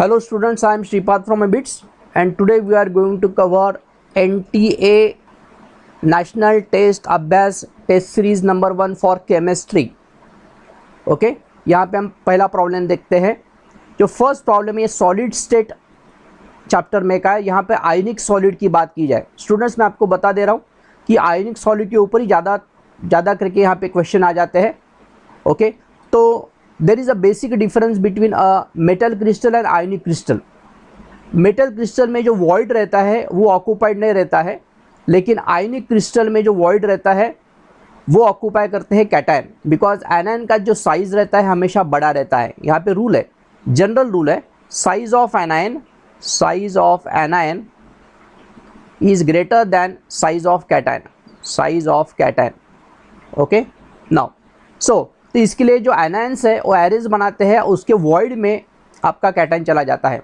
Hello students, I am Shripad from ABITS and today we are going to cover NTA National Test Abhyas Test Series number 1 for Chemistry. Okay, यहाँ पे हम पहला problem देखते हैं. जो first problem है solid state chapter में का है. यहाँ पे आयनिक सॉलिड की बात की जाए. स्टूडेंट्स मैं आपको बता दे रहा हूँ कि आयनिक सॉलिड के ऊपर ही ज़्यादा करके यहाँ पे क्वेश्चन आ जाते हैं. ओके, तो there is a basic difference between a metal crystal and ionic crystal. Metal crystal में जो वॉइड रहता है वो ऑक्यूपाइड नहीं रहता है, लेकिन आयनिक क्रिस्टल में जो वॉइड रहता है वो ऑक्यूपाई करते हैं कैटायन. बिकॉज एनायन का जो साइज़ रहता है हमेशा बड़ा रहता है. यहाँ पे रूल है, जनरल रूल है, size of anion is greater than size of cation. Okay, now तो इसके लिए जो एनायंस है वो एरेज बनाते हैं, उसके वॉइड में आपका कैटायन चला जाता है.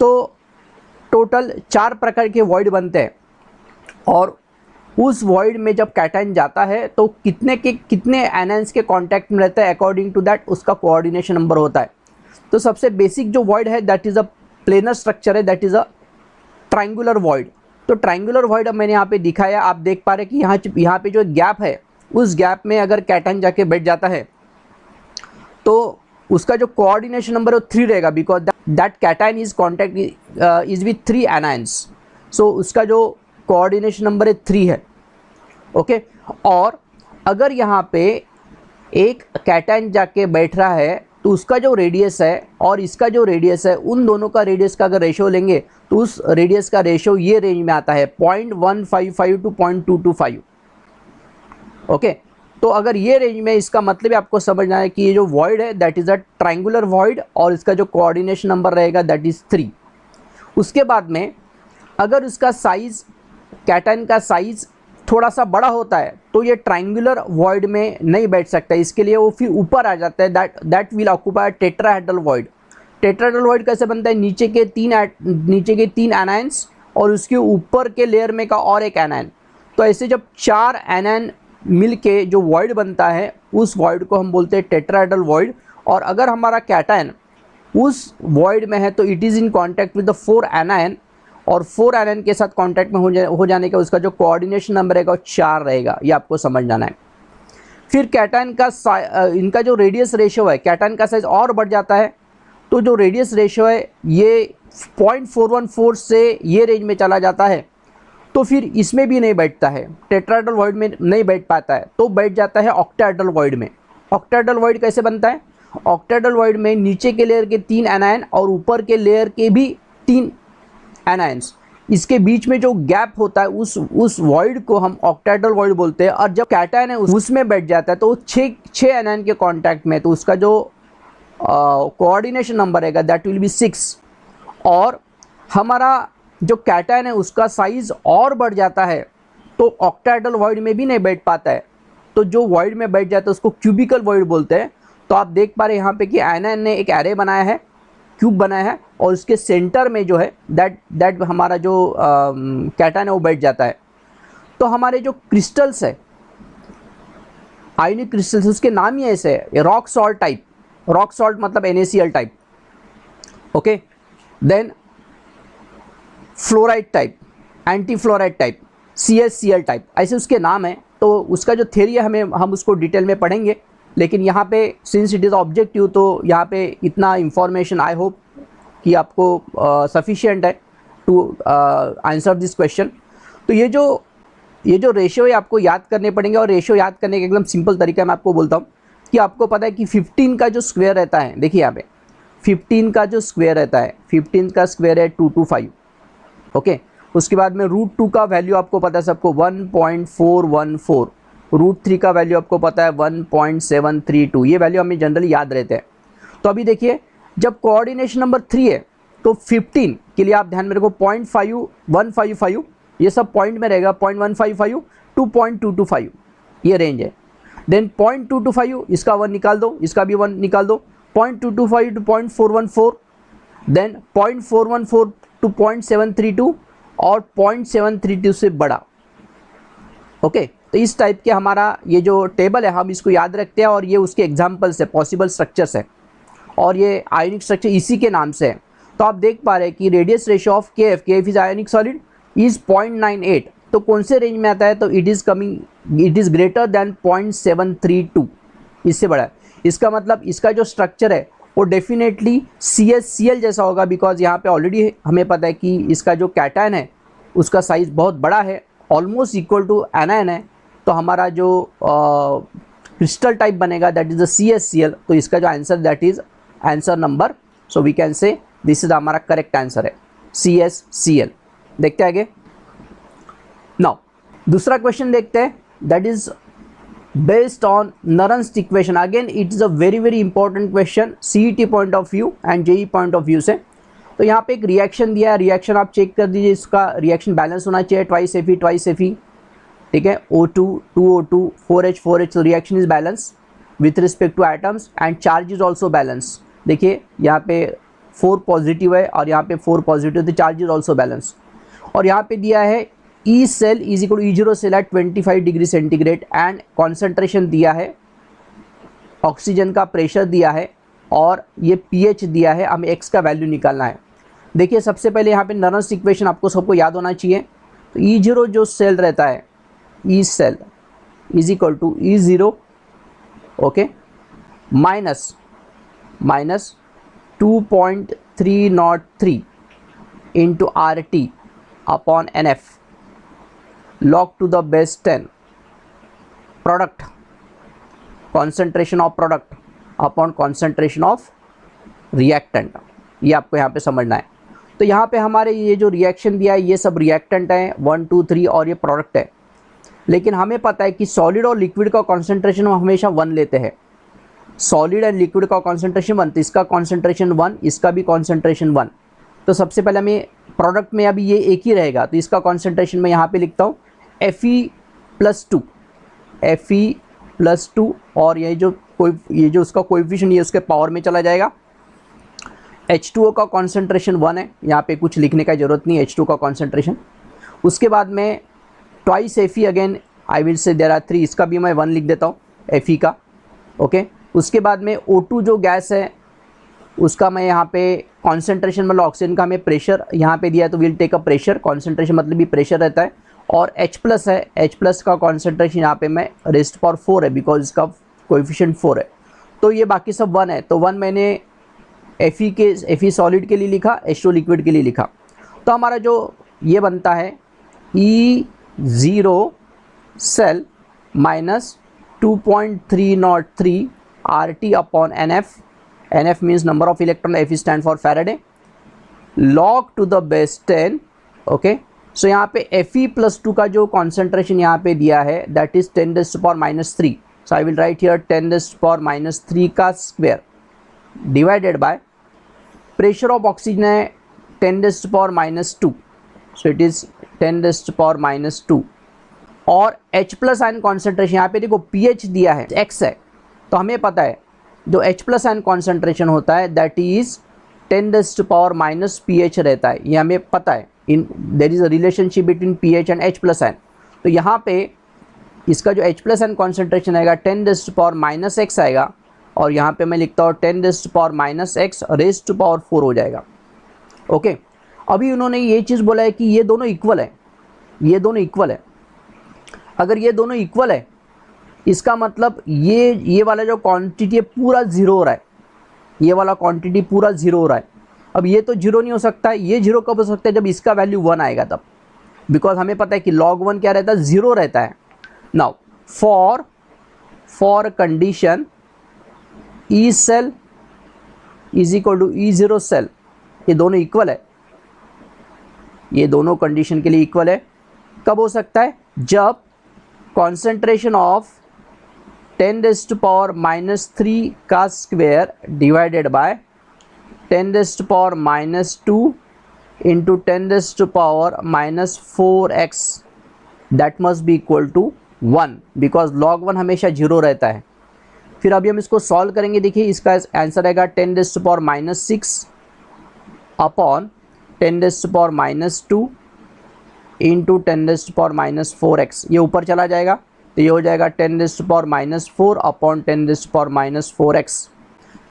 तो टोटल 4 प्रकार के वॉइड बनते हैं और उस वॉइड में जब कैटायन जाता है तो कितने एनायंस के कांटेक्ट में रहता है, अकॉर्डिंग टू दैट उसका कोऑर्डिनेशन नंबर होता है. तो सबसे बेसिक जो वॉइड है that is a planar structure है, that is a triangular void. तो ट्रायंगुलर वॉइड अब मैंने यहाँ पे दिखाया, आप देख पा रहे कि यहाँ पे जो गैप है उस गैप में अगर कैटायन जाके बैठ जाता है तो उसका जो कोऑर्डिनेशन नंबर है वो 3 रहेगा. Because that cation is contact is with 3 anions. So उसका जो कोऑर्डिनेशन नंबर है 3 है. ओके, और अगर यहाँ पे एक कैटायन जाके बैठ रहा है तो उसका जो रेडियस है और इसका जो रेडियस है, उन दोनों का रेडियस का अगर रेशियो लेंगे तो उस रेडियस का रेशियो ये रेंज में आता है 0.155 टू 0.225. ओके, तो अगर ये रेंज में, इसका मतलब आपको समझना है कि ये जो वॉइड है that is a triangular void और इसका जो कोऑर्डिनेशन नंबर रहेगा दैट इज़ 3. उसके बाद में अगर उसका साइज़, कैटायन का साइज़ थोड़ा सा बड़ा होता है तो ये ट्रायंगुलर वॉइड में नहीं बैठ सकता. इसके लिए वो फिर ऊपर आ जाता है, that will occupy tetrahedral void. Tetrahedral void कैसे बनता है, नीचे के 3 एनायंस और उसके ऊपर के लेयर में का और एक एनायन. तो ऐसे जब 4 एनायन मिल के जो वॉइड बनता है उस वॉइड को हम बोलते हैं टेट्राहेड्रल वॉइड. और अगर हमारा कैटायन उस वॉइड में है तो it is in contact with the 4 anion, और 4 एनायन के साथ कांटेक्ट में हो जाने का उसका जो कोऑर्डिनेशन नंबर रहेगा वो 4 रहेगा. ये आपको समझ जाना है. फिर कैटायन का इनका जो रेडियस रेशियो है, कैटायन का साइज और बढ़ जाता है तो जो रेडियस रेशियो है ये 0.414 से ये रेंज में चला जाता है. तो फिर इसमें भी नहीं बैठता है, टेट्राहेड्रल वॉइड में नहीं बैठ पाता है, तो बैठ जाता है ऑक्टाहेड्रल वॉइड में. ऑक्टाहेड्रल वॉइड कैसे बनता है, ऑक्टाहेड्रल वॉइड में नीचे के लेयर के 3 एनायन और ऊपर के लेयर के भी 3 एनायंस, इसके बीच में जो गैप होता है उस वॉइड को हम ऑक्टाहेड्रल वॉइड बोलते हैं. और जब कैटायन है उसमें बैठ जाता है तो 6 एनायन के कांटेक्ट में, तो उसका जो कोऑर्डिनेशन नंबर रहेगा दैट विल बी 6. और हमारा जो कैटायन है उसका साइज़ और बढ़ जाता है तो ऑक्टाहेड्रल वॉइड में भी नहीं बैठ पाता है. तो जो वॉइड में बैठ जाता है उसको क्यूबिकल वॉइड बोलते हैं. तो आप देख पा रहे हैं यहाँ पे कि एनायन ने एक एरे बनाया है, क्यूब बनाया है, और उसके सेंटर में जो है दैट हमारा जो कैटायन है वो बैठ जाता है. तो हमारे जो क्रिस्टल्स है, आयनिक क्रिस्टल्स, उसके नाम ही ऐसे है, rock salt type. Rock salt मतलब NaCl type. Okay, then fluoride type, anti fluoride type, CaCl type, ऐसे उसके नाम है. तो उसका जो थ्योरी है हम उसको डिटेल में पढ़ेंगे, लेकिन यहाँ पे सिंस इट इज़ ऑब्जेक्टिव तो यहाँ पे इतना इंफॉर्मेशन आई होप कि आपको सफिशिएंट है टू आंसर दिस क्वेश्चन. तो ये जो रेशियो है आपको याद करने पड़ेंगे, और रेशियो याद करने का एकदम सिंपल तरीका मैं आपको बोलता हूँ कि आपको पता है कि 15 का जो स्क्वायर रहता है, देखिए यहाँ पे 15 का जो स्क्वायर रहता है, 15 का स्क्वायर है 225. ओके, उसके बाद में √2 का वैल्यू आपको पता है सबको 1.414. √3 का वैल्यू आपको पता है 1.732. ये वैल्यू हमें जनरली याद रहते हैं. तो अभी देखिए जब कोऑर्डिनेशन नंबर 3 है तो 15 के लिए आप ध्यान में रखो 0.155, ये सब पॉइंट में रहेगा, 0.155 टू 0.225 ये रेंज है. देन 0.225 इसका 1 निकाल दो, इसका भी 1 निकाल दो, 0.225 टू 0.414, देन 0.414 टू 0.732 और 0.732 से बड़ा. ओके, तो इस टाइप के हमारा ये जो टेबल है हम इसको याद रखते हैं और ये उसके एग्जाम्पल्स है, पॉसिबल स्ट्रक्चर्स है. और ये आयोनिक स्ट्रक्चर इसी के नाम से है। तो आप देख पा रहे हैं कि रेडियस रेशियो ऑफ के F is ionic solid is 0.98, तो कौन से रेंज में आता है, तो इट इज़ ग्रेटर देन 0.732, इससे बड़ा है। इसका मतलब इसका जो स्ट्रक्चर है वो डेफिनेटली CaCl जैसा होगा, बिकॉज यहाँ पे ऑलरेडी हमें पता है कि इसका जो कैटायन है उसका साइज़ बहुत बड़ा है, ऑलमोस्ट इक्वल टू एनायन है। तो हमारा जो क्रिस्टल टाइप बनेगा दैट इज़ द CaCl, तो इसका जो answer that is answer number, so we can say this is हमारा करेक्ट आंसर है CaCl। देखते हैं आगे। नाउ दूसरा क्वेश्चन देखते हैं, that is based on Nernst equation. Again it is a very important question CET point of view and JEE point of view से। तो यहाँ पे एक रिएक्शन दिया है, रिएक्शन आप चेक कर दीजिए, इसका रिएक्शन बैलेंस होना चाहिए, ट्वाइस Fe, ठीक है, O2 2O2 4H, तो reaction is balance with respect two atoms and charge is also balance. देखिए यहाँ पे 4 पॉजिटिव है और यहाँ पे 4 पॉजिटिव, तो चार्ज इज ऑल्सो बैलेंस। और यहाँ पे दिया है E cell is equal to E0 cell at 25 degree centigrade and concentration दिया है, ऑक्सीजन का प्रेशर दिया है और ये pH दिया है, हमें x का वैल्यू निकालना है। देखिए सबसे पहले यहाँ पे नरन्स इक्वेशन आपको सबको याद होना चाहिए। तो E0 जो सेल रहता है, E cell is equal to E0 okay minus 2.303 into RT upon NF log to the base 10 product concentration of product upon concentration of reactant, ये आपको यहाँ पे समझना है। तो यहाँ पे हमारे ये जो रिएक्शन दिया है ये सब रिएक्टेंट हैं 1 2 3 और ये प्रोडक्ट है, लेकिन हमें पता है कि सॉलिड और लिक्विड का कॉन्सेंट्रेशन हम हमेशा 1 लेते हैं। सॉलिड एंड लिक्विड का कॉन्सेंट्रेशन 1, तो इसका कॉन्सेंट्रेशन 1, इसका भी कॉन्सेंट्रेशन 1। तो सबसे पहले हमें प्रोडक्ट में अभी ये एक ही रहेगा, तो इसका कॉन्सेंट्रेशन मैं यहाँ पे लिखता हूँ Fe+2 और ये जो उसका कोएफिशिएंट ये उसके पावर में चला जाएगा। H2O का कॉन्सेंट्रेशन 1 है, यहाँ पे कुछ लिखने का ज़रूरत नहीं है H2 का कॉन्सेंट्रेशन। उसके बाद में twice Fe, again I will say there are 3, इसका भी मैं 1 लिख देता हूँ Fe का, ओके। उसके बाद में O2 जो गैस है उसका मैं यहाँ पे कॉन्सेंट्रेशन मतलब ऑक्सीजन का हमें प्रेशर यहाँ पे दिया है, तो will take a pressure, concentration मतलब भी प्रेशर रहता है। और H+ है, H+ का कॉन्सेंट्रेशन यहाँ पे मैं रेस्ट फॉर 4 है, बिकॉज इसका कोएफिशिएंट 4 है। तो ये बाकी सब 1 है, तो 1 मैंने Fe सॉलिड के लिए लिखा, H2 लिक्विड के लिए लिखा। तो हमारा जो ये बनता है E0 cell minus 2.303 RT upon NF means number of electron, F stand for Faraday, log to the base 10, okay. So यहाँ पे Fe+2 का जो कॉन्सेंट्रेशन यहाँ पे दिया है that is 10⁻³ so I will write here 10⁻³ का square divided by pressure of oxygen है 10⁻², सो इट इज़ 10⁻²। और H+ आयन कॉन्सेंट्रेशन यहाँ पे देखो pH दिया है x है, तो हमें पता है जो H+ आयन कॉन्सेंट्रेशन होता है दैट इज 10⁻⁻ pH रहता है, ये हमें पता है। In their is a relationship between pH and H+ ion. तो यहाँ पे इसका जो H+ आयन कॉन्सेंट्रेशन आएगा 10⁻⁻x आएगा, और यहाँ पे मैं लिखता हूँ 10⁻⁻x रेज़्ड टू पावर 4 हो जाएगा, ओके। अभी उन्होंने ये चीज़ बोला है कि ये दोनों इक्वल है, ये दोनों इक्वल है। अगर ये दोनों इक्वल है इसका मतलब ये वाला जो क्वांटिटी है पूरा 0 हो रहा है, ये वाला क्वांटिटी पूरा 0 हो रहा है। अब ये तो 0 नहीं हो सकता है, ये 0 कब हो सकता है, जब इसका वैल्यू 1 आएगा तब, बिकॉज हमें पता है कि log 1 क्या रहता है, 0 रहता है। Now for condition E cell is equal to E0 cell, ये दोनों इक्वल है, ये दोनों कंडीशन के लिए इक्वल है। कब हो सकता है, जब कॉन्सेंट्रेशन ऑफ 10⁻³ का square divided by 10⁻² into 10⁻⁻4x that must be equal to 1, because log 1 हमेशा 0 रहता है। फिर अभी हम इसको सॉल्व करेंगे, देखिए इसका आंसर आएगा 10⁻6 अपॉन 10⁻² इंटू 10⁻⁴x, ये ऊपर चला जाएगा तो ये हो जाएगा 10⁻⁴ अपॉन 10⁻⁴x।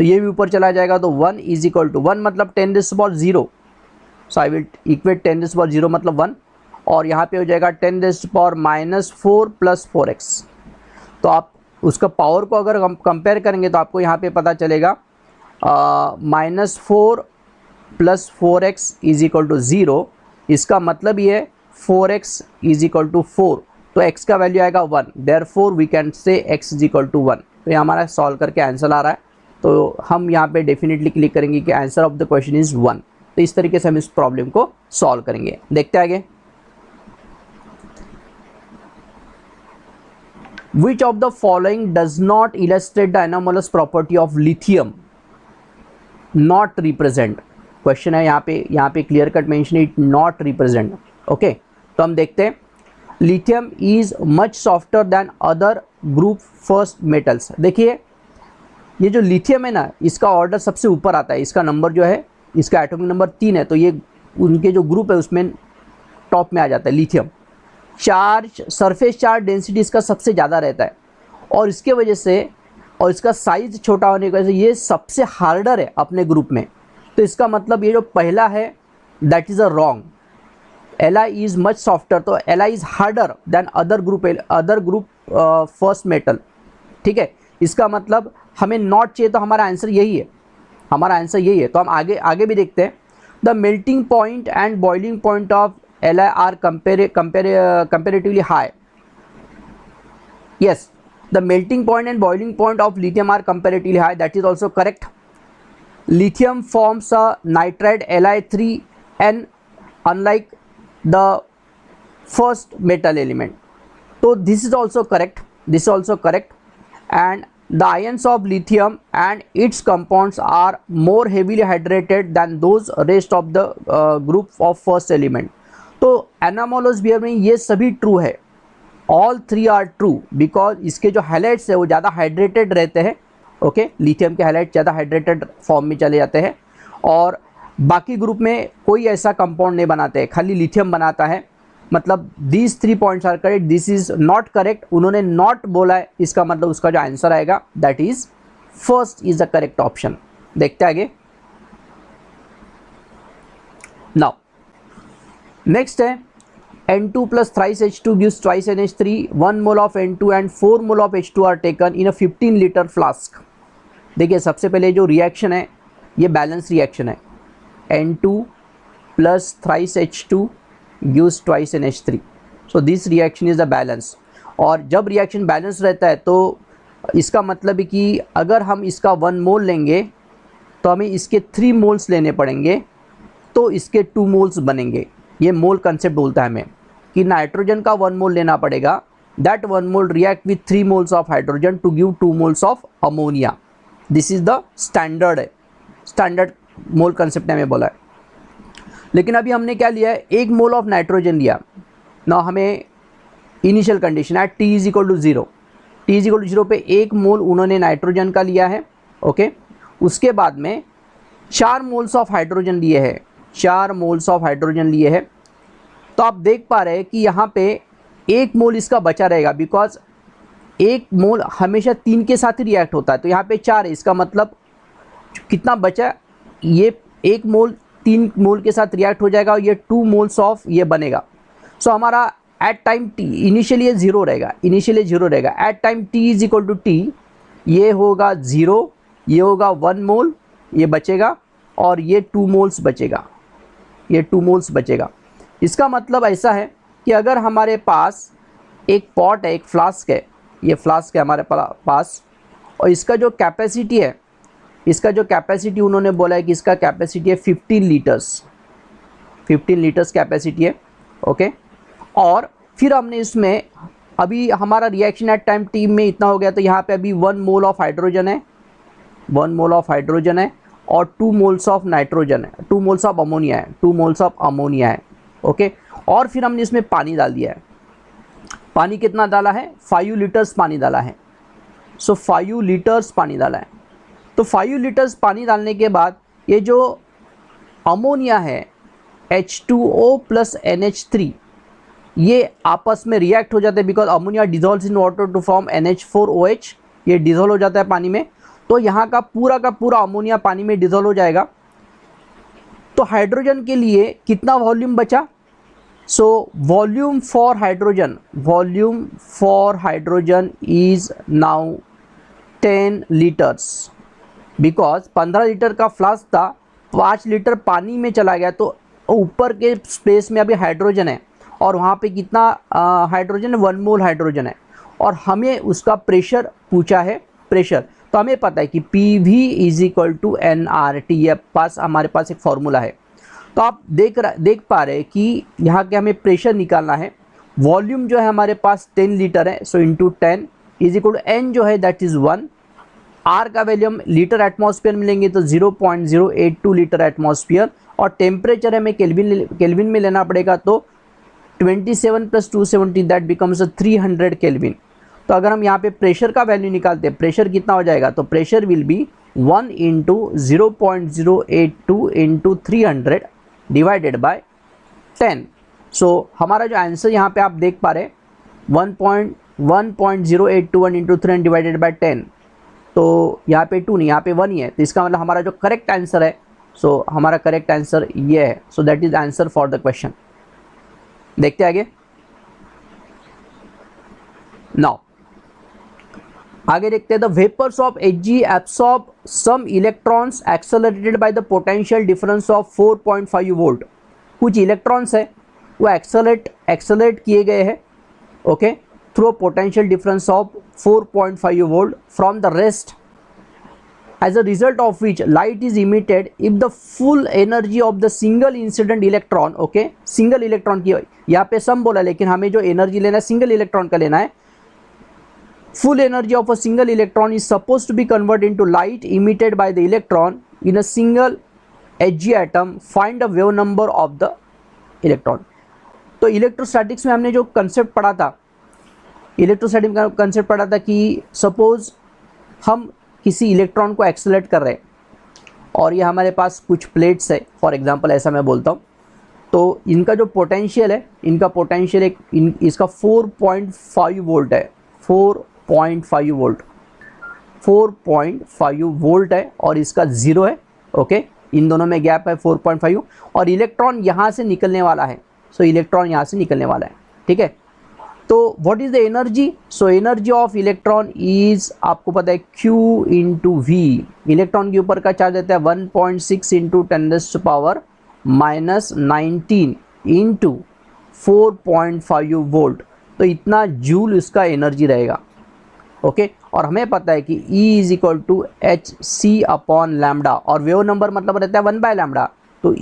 तो ये भी ऊपर चला जाएगा, तो 1 इज इक्वल टू 1 मतलब 10⁻0, सो आई विल इक्वेट 10⁻0 मतलब 1, और यहाँ पे हो जाएगा 10⁻⁻4 प्लस 4x। तो आप उसका पावर को अगर हम कंपेयर करेंगे तो आपको यहाँ पे पता चलेगा -4 plus 4x is equal to 0। इसका मतलब ये है 4x इज इक्वल टू 4, तो x का वैल्यू आएगा 1, therefore we can say x is equal to 1। तो ये हमारा सॉल्व करके आंसर आ रहा है, तो हम यहाँ पे डेफिनेटली क्लिक करेंगे कि answer of the question is 1। तो इस तरीके से हम इस प्रॉब्लम को सॉल्व करेंगे। देखते हैं आगे। Which of the following does not illustrate the anomalous property of lithium? Not represent question है यहाँ पे clear cut mention it not represent. Okay, तो हम देखते हैं। Lithium is much softer then other group first metals. देखिए ये जो लिथियम है ना, इसका ऑर्डर सबसे ऊपर आता है, इसका नंबर जो है, इसका एटॉमिक नंबर 3 है, तो ये उनके जो ग्रुप है उसमें टॉप में आ जाता है lithium. Charge, surface charge density इसका सबसे ज़्यादा रहता है, और इसके वजह से, और इसका साइज छोटा होने की वजह से ये सबसे हार्डर है अपने ग्रुप में। तो इसका मतलब ये जो पहला है that is a wrong. Li is much softer, तो Li is harder than other group first metal. ठीक है, इसका मतलब हमें नॉट चाहिए, तो हमारा आंसर यही है, हमारा आंसर यही है। तो हम आगे भी देखते हैं। The melting point and boiling point of Li are comparatively high. yes, the melting point and boiling point of lithium are comparatively high, that is also correct. Lithium forms a nitride Li3n unlike the first metal element, so this is also correct, this is also correct. And the ions of lithium and its compounds are more heavily hydrated than those rest of the group of first element. तो anomalous behaviour में ये सभी true है, all 3 are true, because इसके जो highlights है वो ज़्यादा हाइड्रेटेड रहते हैं। ओके, लिथियम के हाइलाइट ज़्यादा हाइड्रेटेड फॉर्म में चले जाते हैं, और बाकी ग्रुप में कोई ऐसा कंपाउंड नहीं बनाते हैं, खाली लिथियम बनाता है। मतलब these 3 points are correct, this is not correct, उन्होंने नॉट बोला है, इसका मतलब उसका जो आंसर आएगा that is first is the correct option. देखते हैं आगे। नाउ नेक्स्ट है N2 plus thrice H2 gives twice NH3, 1 mole of N2 and 4 mole of H2 are taken in a 15 liter flask। देखिए सबसे पहले जो रिएक्शन है ये बैलेंस रिएक्शन है, N2 plus thrice H2 gives twice NH3, so this reaction is a balance। और जब reaction balance रहता है तो इसका मतलब है कि अगर हम इसका 1 मोल लेंगे तो हमें इसके 3 मोल्स लेने पड़ेंगे, तो इसके 2 मोल्स बनेंगे। ये मोल कंसेप्ट बोलता है हमें कि नाइट्रोजन का 1 मोल लेना पड़ेगा, that 1 mole react with 3 moles of hydrogen to give 2 moles of ammonia. This is the standard है, स्टैंडर्ड मोल कंसेप्ट ने हमें बोला है। लेकिन अभी हमने क्या लिया है, 1 मोल ऑफ नाइट्रोजन लिया ना, हमें इनिशियल कंडीशन है T is equal to 0, T is equal to 0 पे 1 मोल उन्होंने नाइट्रोजन का लिया है। ओके, उसके बाद में 4 मोल्स ऑफ हाइड्रोजन लिए हैं, 4 मोल्स ऑफ हाइड्रोजन लिए हैं। तो आप देख पा रहे हैं कि यहाँ पे 1 मोल इसका बचा रहेगा, बिकॉज 1 मोल हमेशा 3 के साथ ही रिएक्ट होता है, तो यहाँ पे 4 है, इसका मतलब कितना बचा, ये 1 मोल 3 मोल के साथ रिएक्ट हो जाएगा, और ये 2 मोल्स ऑफ ये बनेगा। सो हमारा एट टाइम T इनिशियली ये 0 रहेगा, इनिशियली 0 रहेगा। At time T is equal to T, ये होगा 0, ये होगा 1 मोल, ये बचेगा, और ये 2 मोल्स बचेगा, ये 2 मोल्स बचेगा। इसका मतलब ऐसा है कि अगर हमारे पास एक पॉट है, एक फ्लास्क है, ये फ्लास्क है हमारे पास, और इसका जो कैपेसिटी है, इसका जो कैपेसिटी उन्होंने बोला है कि इसका कैपेसिटी है 15 लीटर्स, 15 लीटर्स कैपेसिटी है। ओके, और फिर हमने इसमें अभी हमारा रिएक्शन एट टाइम T में इतना हो गया, तो यहाँ पे अभी 1 मोल ऑफ हाइड्रोजन है, 1 मोल ऑफ हाइड्रोजन है, और 2 मोल्स ऑफ नाइट्रोजन है, 2 मोल्स ऑफ अमोनिया है, 2 मोल्स ऑफ अमोनिया है। ओके, और फिर हमने इसमें पानी डाल दिया है। पानी कितना डाला है, 5 लीटर्स पानी डाला है। सो 5 लीटर्स पानी डाला है। तो 5 लीटर्स पानी डालने के बाद ये जो अमोनिया है H2O प्लस NH3, ये आपस में रिएक्ट हो जाते हैं, because ammonia dissolves in water to form NH4OH, ये डिजोल्व हो जाता है पानी में। तो यहाँ का पूरा अमोनिया पानी में डिजोल्व हो जाएगा। तो हाइड्रोजन के लिए कितना वॉल्यूम बचा? So volume for hydrogen is now 10 litres, because 15 litre का फ्लास्क था, 5 लीटर पानी में चला गया। तो ऊपर के स्पेस में अभी हाइड्रोजन है और वहाँ पे कितना हाइड्रोजन है? 1 मोल हाइड्रोजन है। और हमें उसका प्रेशर पूछा है, प्रेशर। तो हमें पता है कि PV is equal to nRT, ये हमारे पास एक फॉर्मूला है। तो आप देख पा रहे हैं कि यहाँ के हमें प्रेशर निकालना है। वॉल्यूम जो है हमारे पास 10 लीटर है, so into 10 is equal to n जो है दैट इज़ 1। R का वैल्यू हम लीटर एटमॉस्फेयर में लेंगे तो 0.082 लीटर एटमॉस्फेयर, और टेम्परेचर हमें केल्विन में लेना पड़ेगा। तो 27 + 270 दैट बिकम्स 300 केल्विन। तो अगर हम यहाँ पे प्रेशर का वैल्यू निकालते हैं, प्रेशर कितना हो जाएगा? तो pressure will be 1 × 0.082 × 300 divided by 10। सो हमारा जो आंसर यहाँ पे आप देख पा रहे 1.0821 × 300 डिवाइडेड बाय 10। तो यहाँ पे 2 नहीं, यहाँ पे 1 ही है। तो इसका मतलब हमारा जो करेक्ट आंसर है, सो हमारा करेक्ट आंसर ये है। So that is answer for the question. देखते आगे। नाउ आगे देखते हैं। The vapours of Hg absorb some electrons accelerated by the potential difference of 4.5 volt. कुछ इलेक्ट्रॉन्स है वो एक्सेलरेट किए गए हैं, okay, through potential difference of 4.5 volt from the rest, as a result of which light is emitted if the full energy of the single incident electron, okay, single electron की यहाँ पे सम बोला, लेकिन हमें जो एनर्जी लेना है सिंगल इलेक्ट्रॉन का लेना है। full energy of a single electron is supposed to be converted into light emitted by the electron in a single Hg atom. Find the wave number of the electron. तो electrostatics में हमने जो concept पढ़ा था, electrostatic का concept पढ़ा था कि सपोज हम किसी इलेक्ट्रॉन को एक्सेलरेट कर रहे हैं और ये हमारे पास कुछ प्लेट्स है, फॉर एग्जांपल ऐसा मैं बोलता हूँ। तो इनका जो पोटेंशियल है, इनका पोटेंशियल इसका 4.5 वोल्ट है, 4.5 वोल्ट है, और इसका 0 है, ओके। इन दोनों में गैप है 4.5, और इलेक्ट्रॉन यहाँ से निकलने वाला है। सो इलेक्ट्रॉन यहाँ से निकलने वाला है, ठीक है। तो what is the energy? So energy of electron is, आपको पता है, Q × V। इलेक्ट्रॉन के ऊपर का चार्ज रहता है 1.6 × 10⁻⁻19 × 4.5 वोल्ट। तो इतना जूल उसका एनर्जी रहेगा, ओके। और हमें पता है कि E = hc/λ, और वेव नंबर मतलब रहता है 1/λ। तो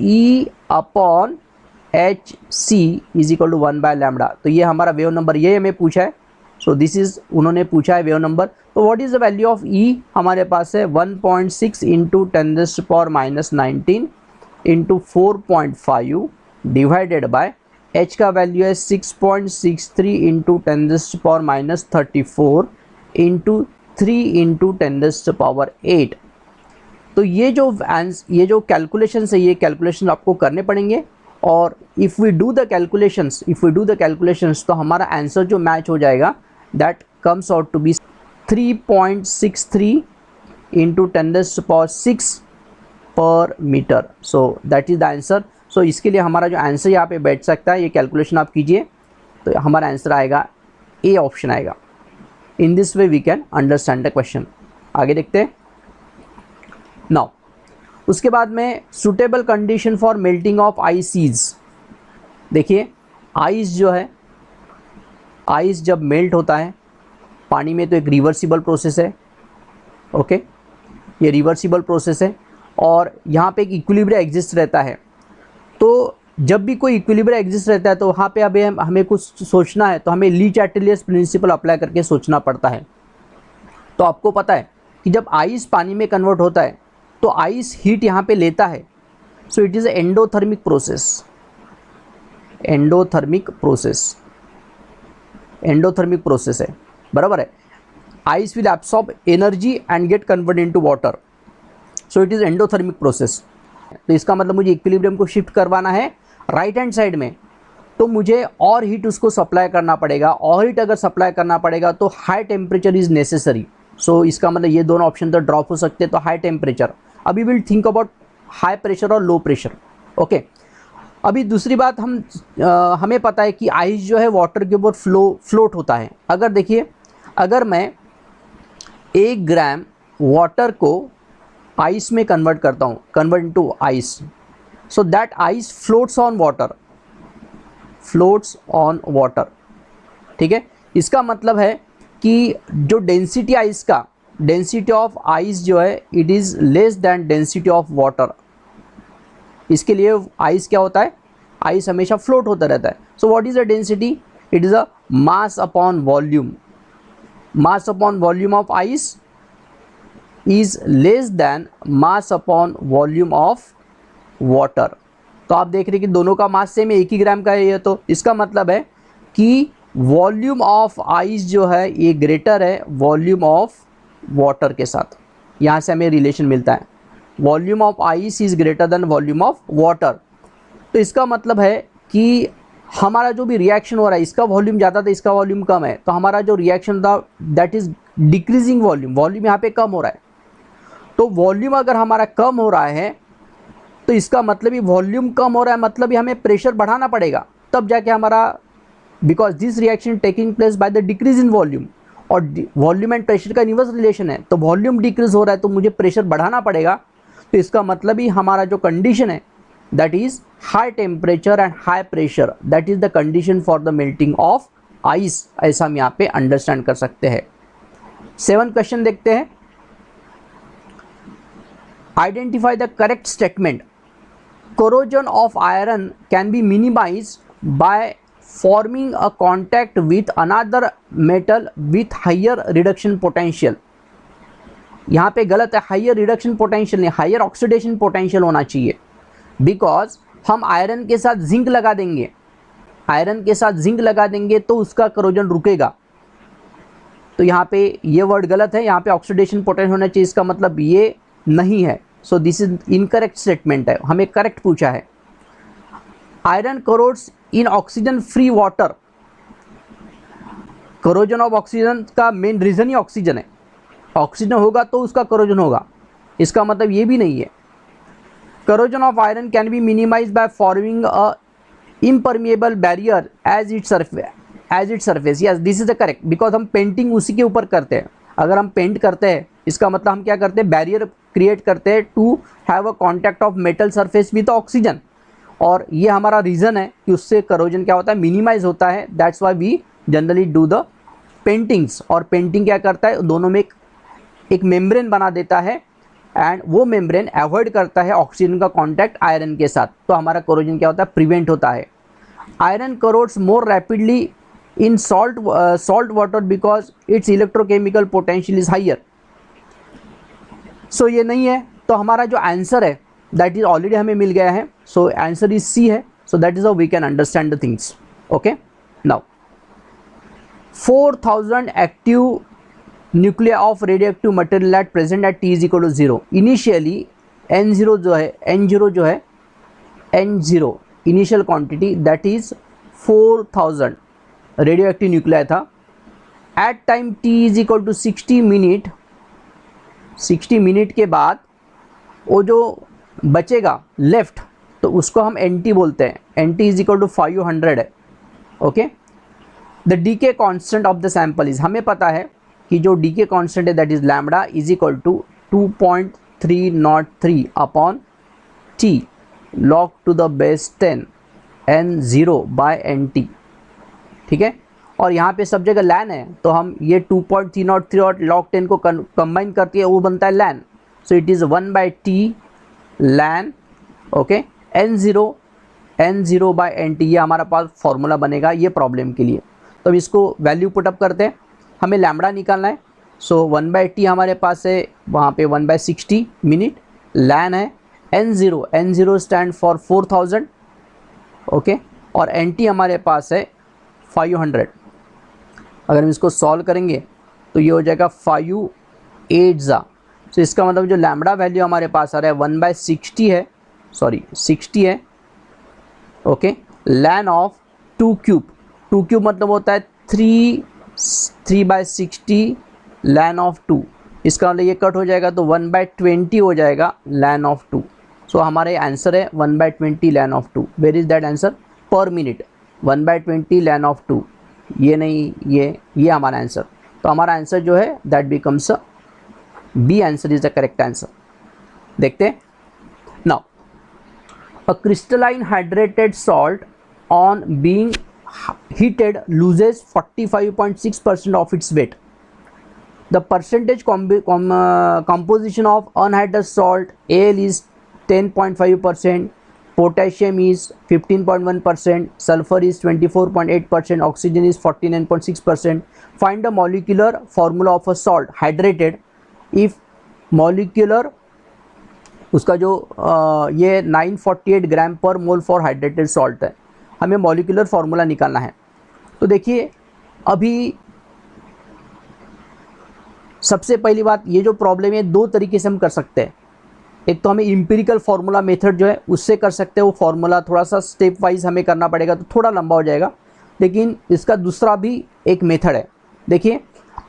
E/hc = 1/λ। तो ये हमारा वेव नंबर, ये हमें पूछा है। सो दिस इज, उन्होंने पूछा है वेव नंबर। तो what is the value of E? हमारे पास है 1.6 × 10⁻⁻19 × 4.5 डिवाइडेड बाय H का वैल्यू है 6.63 × 10⁻34 × 3 × 10⁻8। तो ये जो कैलकुलेशन है, ये कैलकुलेशन आपको करने पड़ेंगे। और if we do the calculations तो हमारा आंसर जो मैच हो जाएगा that comes out to be 3.63 × 10⁻6 पर metre. So that is the answer. So इसके लिए हमारा जो आंसर यहाँ पे बैठ सकता है, ये कैलकुलेशन आप कीजिए तो हमारा आंसर आएगा ए ऑप्शन आएगा। In this way we can understand the question. आगे देखते हैं। नाउ उसके बाद में suitable condition for melting of ices. देखिए आइस जो है, आइस जब मेल्ट होता है पानी में तो एक रिवर्सिबल प्रोसेस है, ओके, ये रिवर्सिबल प्रोसेस है। और यहाँ पे एक इक्विलिब्रियम एग्जिस्ट रहता है। तो जब भी कोई इक्विलिब्रियम एग्जिस्ट रहता है तो वहाँ पे अभी हमें कुछ सोचना है, तो हमें ली चैटलियस प्रिंसिपल अप्लाई करके सोचना पड़ता है। तो आपको पता है कि जब आइस पानी में कन्वर्ट होता है तो आइस हीट यहाँ पे लेता है। सो it is endothermic process, endothermic process है, बराबर है। Ice will absorb energy and gate convert into water. So it is endothermic process. तो इसका मतलब मुझे इक्विलिब्रियम को शिफ्ट करवाना है राइट हैंड साइड में, तो मुझे और हीट उसको सप्लाई करना पड़ेगा। और हीट अगर सप्लाई करना पड़ेगा तो हाई टेम्परेचर इज़ नेसेसरी। सो इसका मतलब ये दोनों ऑप्शन तो ड्रॉप हो सकते हैं। तो हाई टेम्परेचर, अभी will think about high pressure और लो प्रेशर। ओके, अभी दूसरी बात हमें पता है कि आइस जो है वाटर के ऊपर फ्लोट होता है। अगर देखिए, अगर मैं 1 ग्राम वाटर को आइस में कन्वर्ट करता हूँ, convert into ice, so that ice floats on water, floats on water. ठीक है, इसका मतलब है कि जो डेंसिटी आइस का, डेंसिटी ऑफ आइस जो है it is less than density of water. इसके लिए आइस क्या होता है, आइस हमेशा फ्लोट होता रहता है। So what is the density, it is a mass upon volume. Mass upon volume of ice is less than mass upon volume of water. तो आप देख रहे हैं कि दोनों का मास सेम है, 1 ही ग्राम का है ये। तो इसका मतलब है कि वॉल्यूम ऑफ आइस जो है ये ग्रेटर है वॉल्यूम ऑफ वाटर के साथ। यहाँ से हमें रिलेशन मिलता है, volume of ice is greater than volume of water. तो इसका मतलब है कि हमारा जो भी रिएक्शन हो रहा है, इसका वॉल्यूम ज़्यादा था, इसका वॉल्यूम कम है, तो हमारा जो रिएक्शन था that is decreasing volume, volume यहाँ पे कम हो रहा है। तो वॉल्यूम अगर हमारा कम हो रहा है तो इसका मतलब ही वॉल्यूम कम हो रहा है, मतलब ही हमें प्रेशर बढ़ाना पड़ेगा, तब जाके हमारा, because this reaction taking place by the decrease in volume, और वॉल्यूम एंड प्रेशर का इनवर्स रिलेशन है। तो वॉल्यूम डिक्रीज हो रहा है तो मुझे प्रेशर बढ़ाना पड़ेगा। तो इसका मतलब ही हमारा जो कंडीशन है that is high temperature and high pressure, that is the condition for the melting of ice. ऐसा हम यहाँ पे अंडरस्टैंड कर सकते हैं। 7 क्वेश्चन देखते हैं। Identify the correct statement. Corrosion of iron can be minimized by forming a contact with another metal with higher reduction potential। यहाँ पे गलत है, हाइयर रिडक्शन पोटेंशियल नहीं, हाइयर ऑक्सीडेशन पोटेंशियल होना चाहिए। बिकॉज हम आयरन के साथ जिंक लगा देंगे, आयरन के साथ जिंक लगा देंगे तो उसका करोजन रुकेगा। तो यहाँ पे ये वर्ड गलत है, यहाँ पे ऑक्सीडेशन पोटेंशियल होना चाहिए, इसका मतलब ये नहीं है। So this is incorrect statement है, हमें करेक्ट पूछा है। Iron crores in oxygen free water. Corrosion of oxygen का मेन रीजन ही ऑक्सीजन है, ऑक्सीजन होगा तो उसका करोजन होगा, इसका मतलब ये भी नहीं है। Corrosion of iron can be minimize by forming a impermeable barrier as it surface. Yes, this is the correct, because हम पेंटिंग उसी के ऊपर करते हैं। अगर हम पेंट करते हैं इसका मतलब हम क्या करते हैं, बैरियर क्रिएट करते हैं to have a contact of metal surface with oxygen. और ये हमारा रीज़न है कि उससे करोजन क्या होता है, मिनिमाइज होता है। That's why we generally do the paintings. और पेंटिंग क्या करता है, दोनों में एक मेम्ब्रेन बना देता है एंड वो मेम्ब्रेन अवॉइड करता है ऑक्सीजन का कॉन्टैक्ट आयरन के साथ। तो हमारा करोजन क्या होता है, प्रिवेंट होता है। Iron corrodes more rapidly in salt water because its electrochemical potential is higher. So ये नहीं है, तो हमारा जो आंसर है दैट इज ऑलरेडी हमें मिल गया है। सो आंसर इज सी है। So that is how we can understand the things. Okay, now 4000 active nuclei of radioactive material at present at T = 0। Initially N0 initial quantity that is 4000 radioactive nuclei था। At time T = 60 minute, 60 minute के बाद वो जो बचेगा left, तो उसको हम NT बोलते हैं। NT = 500 है। Okay, the decay constant of the sample is, हमें पता है कि जो डीके कांस्टेंट है that is lambda = 2.303 upon T log to the base 10 N0/NT। ठीक है, और यहाँ पे सब जगह लैन है, तो हम ये 2.303 और log 10 को कंबाइन करती है, वो बनता है लैन। सो इट इज़ 1/T लैन। ओके, N0/NT ये हमारा पास फॉर्मूला बनेगा ये प्रॉब्लम के लिए। तो अब इसको वैल्यू पुटअप करते हैं, हमें लैम्बडा निकालना है। सो 1/T हमारे पास है वहाँ पे 1/60 मिनट, लैन है। N0 stand for 4000। ओके, और NT हमारे पास है 500। अगर हम इसको सॉल्व करेंगे तो ये हो जाएगा 5/8। तो इसका मतलब जो लैम्बडा वैल्यू हमारे पास आ रहा है 1/60 है, 60 है। ओके, लैन ऑफ 2 क्यूब मतलब होता है 3/60 ln ऑफ 2, इसका मतलब ये कट हो जाएगा तो 1/20 हो जाएगा ln ऑफ 2। सो हमारे आंसर है 1/20 ln of 2। Where is that answer? Per minute 1/20 ln of 2, ये नहीं, ये हमारा आंसर। तो हमारा आंसर जो है that becomes B answer is the correct answer. देखते हैं now, a crystalline hydrated salt on being heated loses 45.6% of its weight. The percentage composition of unhydrated salt, Al is 10.5%, potassium is 15.1%, sulfur is 24.8%, oxygen is 49.6%. Find the molecular formula of a salt hydrated if molecular उसका जो ये 948 ग्राम पर मोल for hydrated salt है, हमें molecular formula निकालना है। तो देखिए अभी सबसे पहली बात, ये जो प्रॉब्लम है दो तरीके से हम कर सकते हैं। एक तो हमें इम्पिरिकल फार्मूला मेथड जो है उससे कर सकते हैं, वो फार्मूला थोड़ा सा स्टेप वाइज हमें करना पड़ेगा तो थोड़ा लंबा हो जाएगा, लेकिन इसका दूसरा भी एक मेथड है। देखिए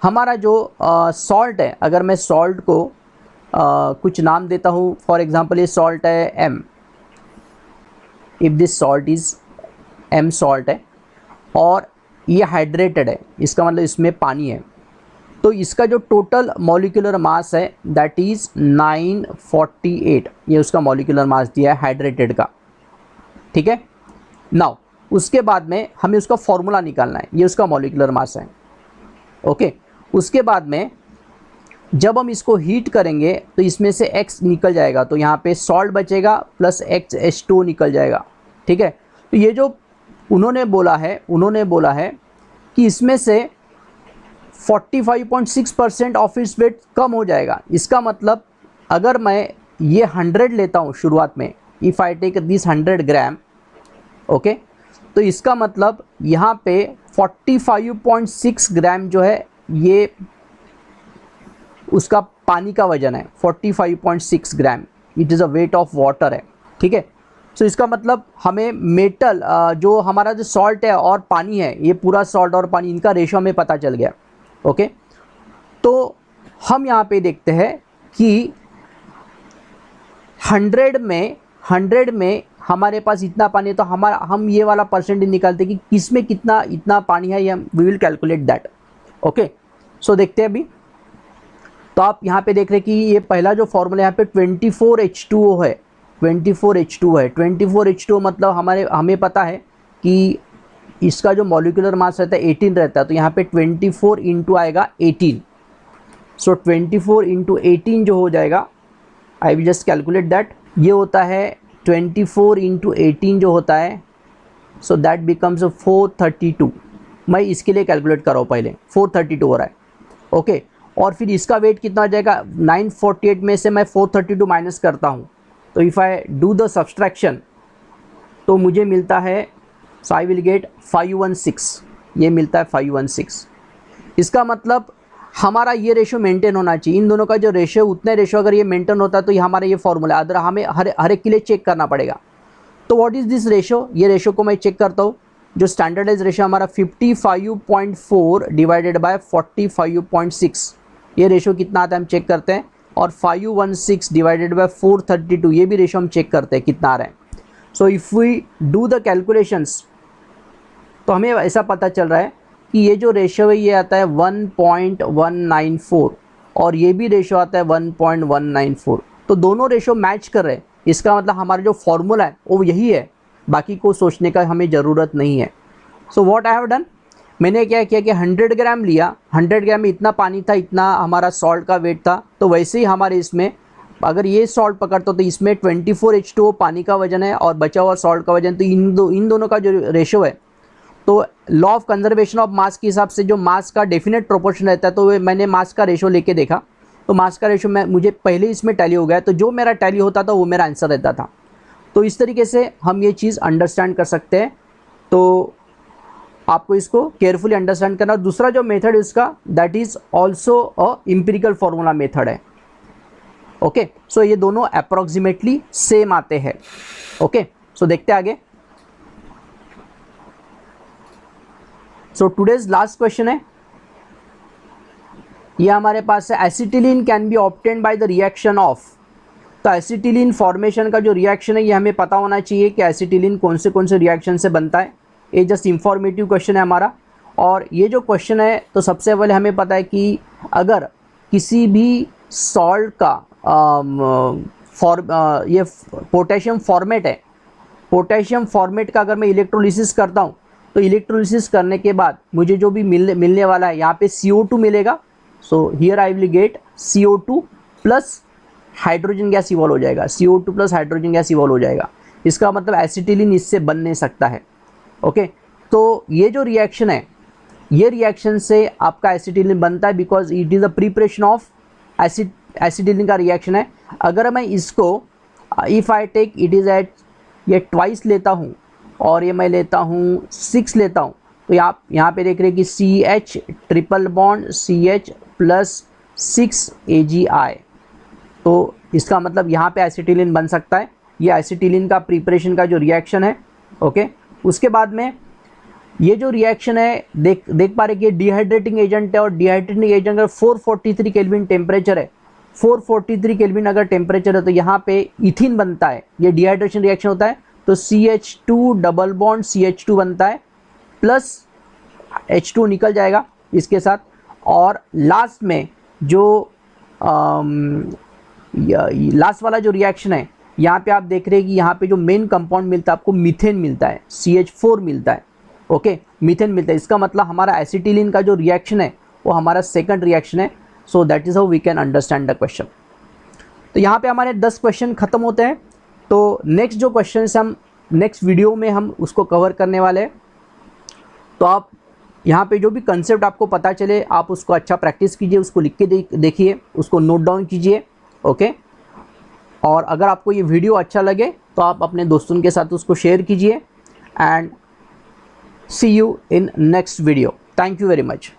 हमारा जो सॉल्ट है, अगर मैं सॉल्ट को कुछ नाम देता हूँ, फॉर एग्जांपल ये सॉल्ट है M, if this salt is M salt है और ये हाइड्रेटेड है, इसका मतलब इसमें पानी है, तो इसका जो टोटल मॉलिक्यूलर मास है दैट इज़ 948, ये उसका मॉलिक्यूलर मास दिया है हाइड्रेटेड का। ठीक है, नाउ उसके बाद में हमें उसका फॉर्मूला निकालना है, ये उसका मॉलिक्यूलर मास है। ओके, उसके बाद में जब हम इसको हीट करेंगे तो इसमें से X निकल जाएगा, तो यहाँ पे सॉल्ट बचेगा प्लस H2 निकल जाएगा। ठीक है, तो ये जो उन्होंने बोला है कि इसमें से 45.6% ऑफ इट्स वेट कम हो जाएगा। इसका मतलब अगर मैं ये 100 लेता हूँ शुरुआत में, if I take this 100 gram, okay, तो इसका मतलब यहाँ पे 45.6 ग्राम जो है ये उसका पानी का वजन है, 45.6 gram, it is a weight of water है। ठीक है, सो इसका मतलब हमें मेटल जो हमारा जो सॉल्ट है और पानी है, ये पूरा सॉल्ट और पानी इनका रेशो हमें पता चल गया। ओके, तो हम यहाँ पे देखते हैं कि 100 में हमारे पास इतना पानी है, तो हम ये वाला परसेंटेज निकालते हैं कि किस में कितना इतना पानी है, ये we will calculate that. Okay, so देखते हैं अभी। तो आप यहाँ पे देख रहे हैं कि ये पहला जो फॉर्मूला यहाँ पे 24H2O है, 24H2 है। 24H2 मतलब हमें पता है कि इसका जो मॉलिक्यूलर मास रहता है 18 रहता है, तो यहाँ पे 24 इंटू आएगा 18। सो 24 इंटू 18 जो हो जाएगा, I will just calculate that, ये होता है 24 इंटू 18 जो होता है, सो दैट बिकम्स 432। मैं इसके लिए कैलकुलेट कर रहा हूँ, पहले 432 हो रहा है। ओके, और फिर इसका वेट कितना हो जाएगा, 948 में से मैं 432 माइनस करता हूँ, तो if I do the subtraction तो मुझे मिलता है, सो आई विल गेट 516, ये मिलता है 516। इसका मतलब हमारा ये रेशो मेंटेन होना चाहिए, इन दोनों का जो रेशो, उतने रेशो अगर ये मेंटेन होता है तो ये हमारा ये फॉर्मूला, अदर हमें हर एक के लिए चेक करना पड़ेगा। तो व्हाट इज़ दिस रेशो, ये रेशो को मैं चेक करता हूँ। जो स्टैंडर्डाइज रेशो हमारा 55.4 डिवाइडेड बाय 45.6, ये रेशो कितना आता है हम चेक करते हैं, और 516 डिवाइडेड बाय 432, ये भी रेशो हम चेक करते हैं कितना आ रहा है। So if we do the calculations तो हमें ऐसा पता चल रहा है कि ये जो रेशो है ये आता है 1.194 और ये भी रेशो आता है 1.194, तो दोनों रेशो मैच कर रहे हैं। इसका मतलब हमारा जो फॉर्मूला है वो यही है, बाकी को सोचने का हमें ज़रूरत नहीं है। So what I have done, मैंने क्या किया कि 100 ग्राम लिया, 100 ग्राम में इतना पानी था, इतना हमारा सॉल्ट का वेट था, तो वैसे ही हमारे इसमें अगर ये सॉल्ट पकड़ता तो इसमें 24H2O पानी का वजन है और बचा हुआ सॉल्ट का वजन, तो इन दोनों का जो रेशो है, तो law of conservation of mass के हिसाब से जो मास का डेफिनेट प्रोपोर्शन रहता है, तो मैंने मास का रेशो लेके देखा, तो मास का रेशो मुझे पहले इसमें टैली हो गया, तो जो मेरा टैली होता था वो मेरा आंसर रहता था। तो इस तरीके से हम ये चीज़ अंडरस्टैंड कर सकते हैं। तो आपको इसको केयरफुली अंडरस्टैंड करना। दूसरा जो मेथड है इसका, that is also a empirical formula method है। ओके, सो ये दोनों अप्रॉक्सीमेटली सेम आते हैं। ओके, सो देखते हैं आगे। सो टुडेज लास्ट क्वेश्चन है, ये हमारे पास है acetylene can be obtained by the reaction of. तो एसिटिलीन फॉर्मेशन का जो रिएक्शन है ये हमें पता होना चाहिए कि एसिटिलीन कौन से रिएक्शन से बनता है। ये जस्ट इंफॉर्मेटिव क्वेश्चन है हमारा। और ये जो क्वेश्चन है तो सबसे पहले हमें पता है कि अगर किसी भी सॉल्ट का ये पोटेशियम फॉर्मेट है, पोटेशियम फॉर्मेट का अगर मैं इलेक्ट्रोलिसिस करता हूँ तो इलेक्ट्रोलिसिस करने के बाद मुझे जो भी मिलने वाला है यहाँ पे CO2 मिलेगा। So here I will get CO2 plus hydrogen gas evolve हो जाएगा, CO2 plus hydrogen gas evolve हो जाएगा। इसका मतलब एसिटिलीन इससे बन नहीं सकता है। ओके, तो ये जो रिएक्शन है, ये रिएक्शन से आपका एसिटिलीन बनता है because it is the preparation of acetylene का रिएक्शन है। अगर मैं इसको if I take it is at ये ट्वाइस लेता हूँ और ये मैं लेता हूँ 6 लेता हूँ, तो यहाँ पे देख रहे हैं कि CH triple bond CH plus 6 AgI, तो इसका मतलब यहाँ पे एसिटिलीन बन सकता है। ये एसिटिलीन का प्रिपरेशन का जो रिएक्शन है। ओके, उसके बाद में ये जो रिएक्शन है देख पा रहे कि डिहाइड्रेटिंग एजेंट है और डिहाइड्रेटिंग एजेंट अगर 443 केल्विन टेम्परेचर है, 443 केल्विन अगर टेम्परेचर है तो यहाँ पे इथिन बनता है। ये डिहाइड्रेशन रिएक्शन होता है तो CH2 डबल बॉन्ड CH2 बनता है प्लस H2 निकल जाएगा इसके साथ। और लास्ट में जो लास्ट वाला जो रिएक्शन है यहाँ पे आप देख रहे हैं कि यहाँ पे जो मेन कंपाउंड मिलता है आपको मीथेन मिलता है, CH4 मिलता है। ओके, मीथेन मिलता है। इसका मतलब हमारा एसिटिलीन का जो रिएक्शन है वो हमारा सेकंड रिएक्शन है। So that is how we can understand the question. तो यहाँ पे हमारे 10 क्वेश्चन खत्म होते हैं। तो नेक्स्ट जो क्वेश्चन हम नेक्स्ट वीडियो में हम उसको कवर करने वाले हैं। तो आप यहाँ पे जो भी कंसेप्ट आपको पता चले आप उसको अच्छा प्रैक्टिस कीजिए, उसको लिख के देखिए, उसको नोट डाउन कीजिए। ओके, और अगर आपको ये वीडियो अच्छा लगे तो आप अपने दोस्तों के साथ उसको शेयर कीजिए। And see you in next video. Thank you very much.